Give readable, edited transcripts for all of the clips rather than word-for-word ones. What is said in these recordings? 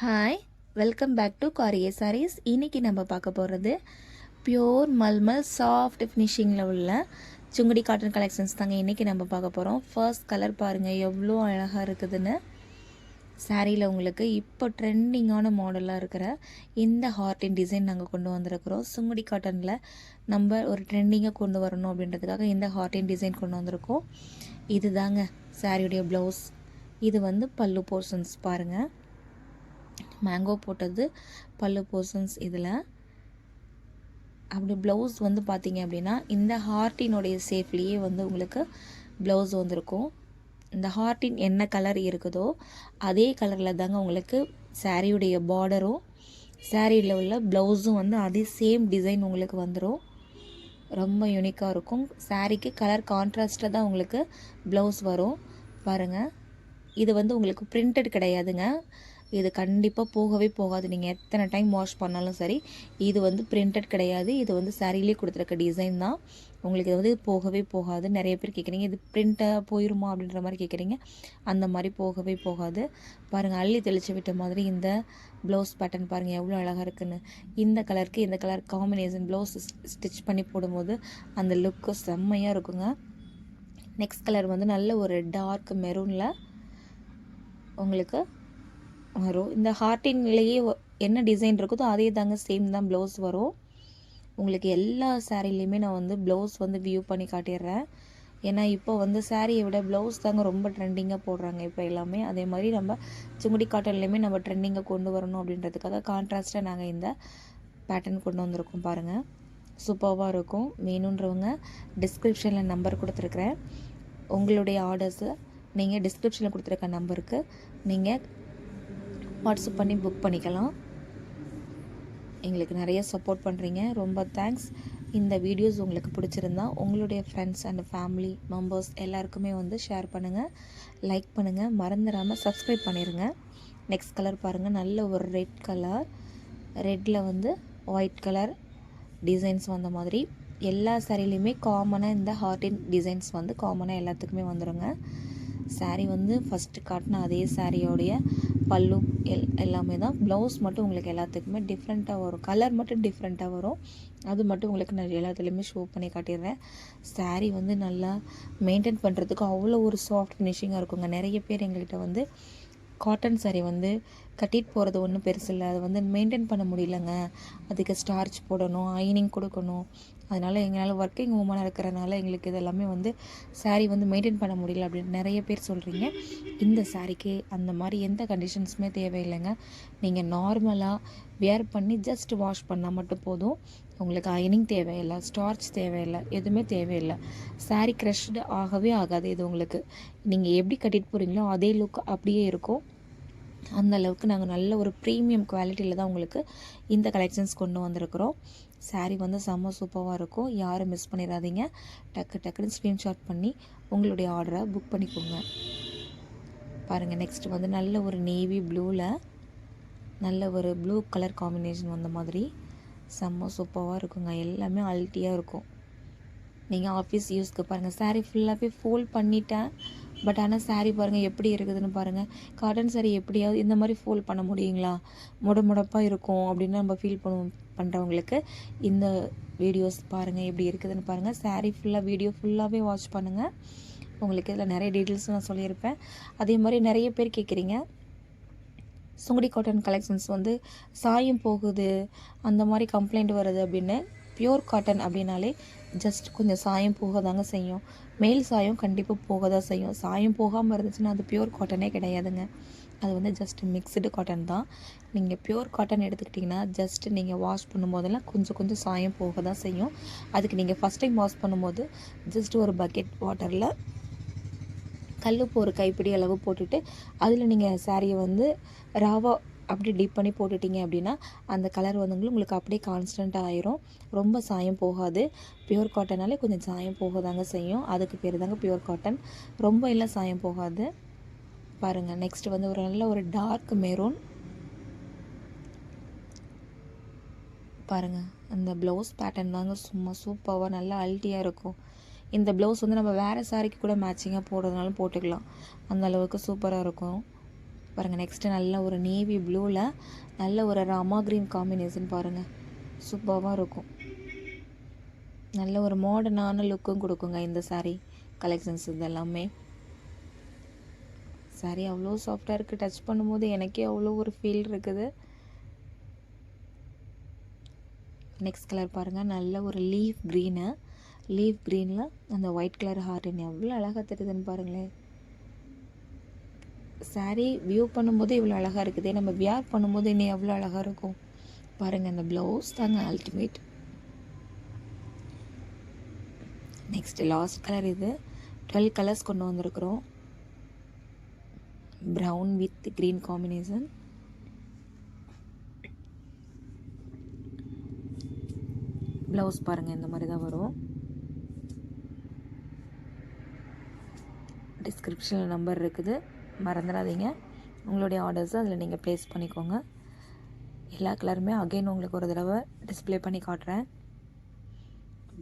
Hi, welcome back to Kariye sarees. இன்றைக்கி நம்ம பார்க்க போகிறது பியோர் மல்மல் சாஃப்ட் ஃபினிஷிங்கில் உள்ள சுங்குடி காட்டன் கலெக்ஷன்ஸ் தாங்க இன்றைக்கி நம்ம பார்க்க போகிறோம். ஃபர்ஸ்ட் கலர் பாருங்கள் எவ்வளோ அழகாக இருக்குதுன்னு. சாரியில் உங்களுக்கு இப்போ ட்ரெண்டிங்கான மாடலாக இருக்கிற இந்த ஹார்ட்டின் டிசைன் நாங்கள் கொண்டு வந்திருக்கிறோம். சுங்குடி காட்டனில் நம்ம ஒரு ட்ரெண்டிங்காக கொண்டு வரணும் அப்படின்றதுக்காக இந்த ஹார்ட்டின் டிசைன் கொண்டு வந்திருக்கோம். இது தாங்க சாரியுடைய ப்ளவுஸ். இது வந்து பல்லு போர்ஷன்ஸ் பாருங்கள், மேங்கோ போட்டது பல்லு போர்ஷன்ஸ். இதில் அப்படி ப்ளவுஸ் வந்து பார்த்தீங்க அப்படின்னா இந்த ஹார்ட்டினுடைய ஷேப்லேயே வந்து உங்களுக்கு ப்ளவுஸ் வந்திருக்கும். இந்த ஹார்ட்டின் என்ன கலர் இருக்குதோ அதே கலரில் தாங்க உங்களுக்கு சாரியுடைய பார்டரும் சாரியில் உள்ள ப்ளவுஸும் வந்து அதே சேம் டிசைன் உங்களுக்கு வந்துடும். ரொம்ப யூனிக்காக இருக்கும். சாரிக்கு கலர் கான்ட்ராஸ்டில் தான் உங்களுக்கு ப்ளவுஸ் வரும். பாருங்கள், இது வந்து உங்களுக்கு பிரிண்டட் கிடையாதுங்க. இது கண்டிப்பாக போகவே போகாது. நீங்கள் எத்தனை டைம் வாஷ் பண்ணாலும் சரி, இது வந்து பிரிண்டட் கிடையாது. இது வந்து சாரிலே கொடுத்துருக்க டிசைன் தான். உங்களுக்கு இது வந்து போகவே போகாது. நிறைய பேர் கேட்குறீங்க இது பிரிண்ட்டாக போயிடுமா அப்படின்ற மாதிரி கேட்குறீங்க. அந்த மாதிரி போகவே போகாது. பாருங்கள், அள்ளி தெளித்து விட்ட மாதிரி இந்த ப்ளவுஸ் பேட்டர்ன் பாருங்கள் எவ்வளோ அழகாக இருக்குன்னு. இந்த கலருக்கு இந்த கலர் காம்பினேஷன் ப்ளவுஸ் ஸ்டிச் பண்ணி போடும்போது அந்த லுக்கு செம்மையாக இருக்குங்க. நெக்ஸ்ட் கலர் வந்து நல்ல ஒரு டார்க் மெரூனில் உங்களுக்கு வரும். இந்த ஹார்ட்டின்லேயே என்ன டிசைன் இருக்குதோ அதே தாங்க சேம் தான் ப்ளவுஸ் வரும். உங்களுக்கு எல்லா சாரீலையுமே நான் வந்து ப்ளவுஸ் வந்து வியூ பண்ணி காட்டிடுறேன். ஏன்னா இப்போ வந்து சாரியை விட ப்ளவுஸ் தாங்க ரொம்ப ட்ரெண்டிங்காக போடுறாங்க இப்போ எல்லாமே. அதே மாதிரி நம்ம சுங்குடி காட்டன்லேயுமே நம்ம ட்ரெண்டிங்காக கொண்டு வரணும் அப்படின்றதுக்காக கான்ட்ராஸ்ட்டாக நாங்கள் இந்த பேட்டர்ன் கொண்டு வந்திருக்கோம். பாருங்கள், சூப்பராக இருக்கும். வேணுன்றவங்க டிஸ்கிரிப்ஷனில் நம்பர் கொடுத்துருக்குறேன். உங்களுடைய ஆர்டர்ஸை நீங்கள் டிஸ்கிரிப்ஷனில் கொடுத்துருக்க நம்பருக்கு நீங்கள் வாட்ஸ்அப் பண்ணி புக் பண்ணிக்கலாம். எங்களுக்கு நிறைய சப்போர்ட் பண்ணுறீங்க, ரொம்ப தேங்க்ஸ். இந்த வீடியோஸ் உங்களுக்கு பிடிச்சிருந்தா உங்களுடைய ஃப்ரெண்ட்ஸ் அண்ட் ஃபேமிலி மெம்பர்ஸ் எல்லாருக்குமே வந்து ஷேர் பண்ணுங்கள், லைக் பண்ணுங்கள், மறந்துடாமல் சப்ஸ்கிரைப் பண்ணிடுங்க. நெக்ஸ்ட் கலர் பாருங்கள், நல்ல ஒரு ரெட் கலர். ரெட்டில் வந்து ஒயிட் கலர் டிசைன்ஸ் வந்த மாதிரி எல்லா சாரிலையுமே காமனாக இந்த ஹார்ட்டின் டிசைன்ஸ் வந்து காமனாக எல்லாத்துக்குமே வந்துடுங்க. சாரீ வந்து ஃபஸ்ட்டு காட்டின அதே சாரியோடைய பல்லு எல்லாமே தான். ப்ளவுஸ் மட்டும் உங்களுக்கு எல்லாத்துக்குமே டிஃப்ரெண்ட்டாக வரும். கலர் மட்டும் டிஃப்ரெண்ட்டாக வரும். அது மட்டும் உங்களுக்கு நான் எல்லாத்துலேயுமே ஷோ பண்ணி காட்டிடுறேன். சாரீ வந்து நல்லா மெயின்டைன் பண்ணுறதுக்கு அவ்வளோ ஒரு சாஃப்ட் ஃபினிஷிங்காக இருக்குங்க. நிறைய பேர் எங்கள்கிட்ட வந்து காட்டன் சாரீ வந்து கட்டிட்டு போகிறது ஒன்றும் பெருசு இல்லை, அதை வந்து மெயின்டைன் பண்ண முடியலங்க, அதுக்கு ஸ்டார்ச் போடணும், அயனிங் கொடுக்கணும், அதனால் எங்களால் ஒர்க்கிங் உமனாக இருக்கிறனால எங்களுக்கு இதெல்லாமே வந்து சாரீ வந்து மெயின்டைன் பண்ண முடியல அப்படின்னு நிறைய பேர் சொல்கிறீங்க. இந்த சாரீக்கு அந்த மாதிரி எந்த கண்டிஷன்ஸுமே தேவையில்லைங்க. நீங்கள் நார்மலாக வியர் பண்ணி ஜஸ்ட் வாஷ் பண்ணால் மட்டும் போதும். உங்களுக்கு அயனிங் தேவையில்லை, ஸ்டார்ச் தேவையில்லை, எதுவுமே தேவையில்லை. சாரீ க்ரஷ்டு ஆகவே ஆகாது. இது உங்களுக்கு நீங்கள் எப்படி கட்டிட்டு போகிறீங்களோ அதே லுக் அப்படியே இருக்கும். அந்த அளவுக்கு நாங்கள் நல்ல ஒரு ப்ரீமியம் குவாலிட்டியில் தான் உங்களுக்கு இந்த கலெக்ஷன்ஸ் கொண்டு வந்திருக்கிறோம். சாரீ வந்து செம்ம சூப்பராக இருக்கும். யாரும் மிஸ் பண்ணிடாதீங்க. டக்குன்னு ஸ்க்ரீன்ஷாட் பண்ணி உங்களுடைய ஆர்டரை புக் பண்ணிக்கோங்க. பாருங்கள், நெக்ஸ்ட் வந்து நல்ல ஒரு நேவி ப்ளூவில் நல்ல ஒரு ப்ளூ கலர் காம்பினேஷன் வந்த மாதிரி செம்ம சூப்பராக இருக்குங்க. எல்லாமே அல்ட்டியாக இருக்கும். நீங்கள் ஆஃபீஸ் யூஸ்க்கு பாருங்கள். சாரீ ஃபுல்லாகவே ஃபோல்ட் பண்ணிட்டேன், பட் ஆனால் சாரீ பாருங்கள் எப்படி இருக்குதுன்னு பாருங்கள். காட்டன் சாரீ எப்படியாவது இந்த மாதிரி ஃபோல்ட் பண்ண முடியுங்களா? முடப்பாக இருக்கும் அப்படின்னு நம்ம ஃபீல் பண்ணுறவங்களுக்கு இந்த வீடியோஸ் பாருங்கள் எப்படி இருக்குதுன்னு பாருங்கள். சாரீ ஃபுல்லாக வீடியோ ஃபுல்லாகவே வாட்ச் பண்ணுங்கள். உங்களுக்கு இதில் நிறைய டீட்டெயில்ஸ் நான் சொல்லியிருப்பேன். அதே மாதிரி நிறைய பேர் கேட்குறீங்க, சுங்குடி காட்டன் கலெக்ஷன்ஸ் வந்து சாயம் போகுது அந்த மாதிரி கம்ப்ளைண்ட் வருது அப்படின்னு. பியூர் காட்டன் அப்படின்னாலே ஜஸ்ட் கொஞ்சம் சாயம் போக தாங்க செய்யும். மேல் சாயம் கண்டிப்பாக போக தான் செய்யும். சாயம் போகாமல் இருந்துச்சுன்னா அது பியூர் காட்டனே கிடையாதுங்க. அது வந்து ஜஸ்ட் மிக்ஸ்டு காட்டன் தான். நீங்கள் பியூர் காட்டன் எடுத்துக்கிட்டிங்கன்னா ஜஸ்ட் நீங்கள் வாஷ் பண்ணும்போதெல்லாம் கொஞ்சம் சாயம் போக தான் செய்யும். அதுக்கு நீங்கள் ஃபஸ்ட் டைம் வாஷ் பண்ணும்போது ஜஸ்ட் ஒரு பக்கெட் வாட்டரில் கல்லுப்பு ஒரு கைப்பிடி அளவு போட்டுட்டு அதில் நீங்கள் சாரியை வந்து ராவா அப்படி டீப் பண்ணி போட்டுட்டிங்க அப்படின்னா அந்த கலர் வந்து உங்களுக்கு அப்படியே கான்ஸ்டண்ட்டாக ஆயிரும். ரொம்ப சாயம் போகாது. பியூர் காட்டனாலே கொஞ்சம் சாயம் போக தாங்க செய்யும். அதுக்கு பேர் தாங்க பியூர் காட்டன். ரொம்ப இல்லை சாயம் போகாது. பாருங்கள், நெக்ஸ்ட் வந்து ஒரு நல்ல ஒரு டார்க் மெரூன். பாருங்கள், அந்த ப்ளவுஸ் பேட்டர்ன் தாங்க சும்மா சூப்பராக நல்லா அல்ட்டியாக இருக்கும். இந்த ப்ளவுஸ் வந்து நம்ம வேறு சாரிக்கு கூட மேட்சிங்காக போடுறதுனாலும் போட்டுக்கலாம். அந்த அளவுக்கு சூப்பராக இருக்கும். பாருங்கள். நெக்ஸ்ட்டு நல்ல ஒரு நேவி ப்ளூவில் நல்ல ஒரு ராமா க்ரீன் காம்பினேஷன் பாருங்கள், சூப்பராக இருக்கும். நல்ல ஒரு மாடர்னான லுக்கும் கொடுக்குங்க இந்த சாரீ கலெக்ஷன்ஸ். இது எல்லாமே சாரீ அவ்வளோ சாஃப்டாக இருக்குது. டச் பண்ணும்போது எனக்கே அவ்வளோ ஒரு ஃபீல் இருக்குது. நெக்ஸ்ட் கலர் பாருங்கள், நல்ல ஒரு லீஃப் க்ரீனில் அந்த ஒயிட் கலர் ஹார்டின் எவ்வளோ அழகாக தெரியுதுன்னு பாருங்களேன். சாரீ வியூ பண்ணும்போது இவ்வளோ அழகாக இருக்குது, நம்ம வியர் பண்ணும்போது இன்னும் எவ்வளோ அழகாக இருக்கும் பாருங்கள். அந்த ப்ளவுஸ் தாங்க அல்டிமேட். Next last colour. இது 12 கலர்ஸ் கொண்டு வந்திருக்கிறோம். Brown with green combination. Blouse பாருங்கள், இந்த மாதிரி தான் வரும். டிஸ்கிரிப்ஷனில் நம்பர் இருக்குது, மறந்துடாதீங்க. உங்களுடைய ஆர்டர்ஸை அதில் நீங்கள் ப்ளேஸ் பண்ணிக்கோங்க. எல்லா கலருமே அகைன் உங்களுக்கு ஒரு தடவை டிஸ்பிளே பண்ணி காட்டுறேன்.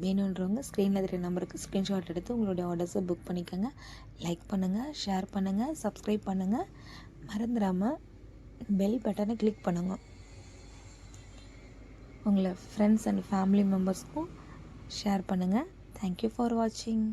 வேணுன்றவங்க ஸ்க்ரீனில் தெரிய நம்பருக்கு ஸ்க்ரீன்ஷாட் எடுத்து உங்களுடைய ஆர்டர்ஸை புக் பண்ணிக்கோங்க. லைக் பண்ணுங்கள், ஷேர் பண்ணுங்கள், சப்ஸ்கிரைப் பண்ணுங்கள். மறந்துடாமல் பெல் பட்டனை கிளிக் பண்ணுங்கள். உங்களை ஃப்ரெண்ட்ஸ் அண்ட் ஃபேமிலி மெம்பர்ஸ்க்கும் ஷேர் பண்ணுங்கள். தேங்க்யூ ஃபார் வாட்சிங்.